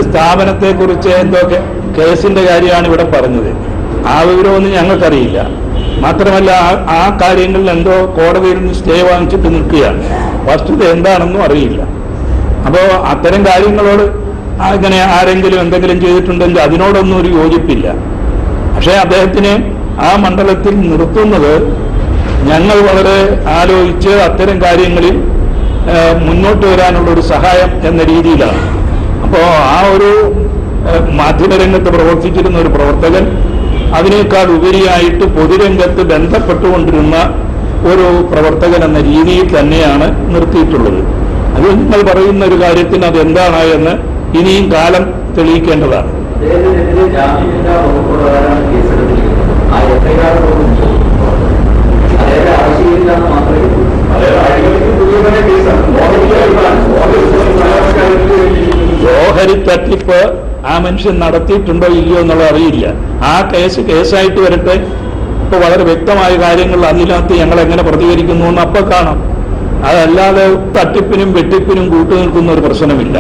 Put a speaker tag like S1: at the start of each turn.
S1: സ്ഥാപനത്തെക്കുറിച്ച് എന്തോ കേസിന്റെ കാര്യമാണ് ഇവിടെ പറഞ്ഞത്. ആ വിവരമൊന്നും ഞങ്ങൾക്കറിയില്ല. മാത്രമല്ല ആ കാര്യങ്ങളിൽ എന്തോ കോടതിയിൽ നിന്ന് സ്റ്റേ വാങ്ങിച്ചിട്ട് നിൽക്കുകയാണ്. വസ്തുത എന്താണെന്നും അറിയില്ല. അപ്പോൾ അത്തരം കാര്യങ്ങളോട് ഇങ്ങനെ ആരെങ്കിലും എന്തെങ്കിലും ചെയ്തിട്ടുണ്ടെങ്കിൽ അതിനോടൊന്നും ഒരു യോജിപ്പില്ല. പക്ഷേ അദ്ദേഹത്തിനെ ആ മണ്ഡലത്തിൽ നിർത്തുന്നത് ഞങ്ങൾ വളരെ ആലോചിച്ച് അത്തരം കാര്യങ്ങളിൽ മുന്നോട്ട് വരാനുള്ളൊരു സഹായം എന്ന രീതിയിലാണ്. അപ്പോൾ ആ ഒരു മാധ്യമരംഗത്ത് പ്രവർത്തിച്ചിരുന്ന ഒരു പ്രവർത്തകൻ അതിനേക്കാൾ ഉപരിയായിട്ട് പൊതുരംഗത്ത് ബന്ധപ്പെട്ടുകൊണ്ടിരുന്ന ഒരു പ്രവർത്തകൻ എന്ന രീതിയിൽ തന്നെയാണ് നിർത്തിയിട്ടുള്ളത്. അത് നിങ്ങൾ പറയുന്ന ഒരു കാര്യത്തിന് അതെന്താണ് എന്ന് ഇനിയും കാലം തെളിയിക്കേണ്ടതാണ്. ഓഹരി തട്ടിപ്പ് ആ മനുഷ്യൻ നടത്തിയിട്ടുണ്ടോ ഇല്ലയോ എന്നുള്ളത് അറിയില്ല. ആ കേസായിട്ട് വരട്ടെ. ഇപ്പൊ വളരെ വ്യക്തമായ കാര്യങ്ങൾ അതിനകത്ത് ഞങ്ങൾ എങ്ങനെ പ്രതികരിക്കുന്നു എന്ന് അപ്പൊ കാണാം. അതല്ലാതെ തട്ടിപ്പിനും വെട്ടിപ്പിനും കൂട്ടുനിൽക്കുന്ന ഒരു പ്രശ്നമില്ല.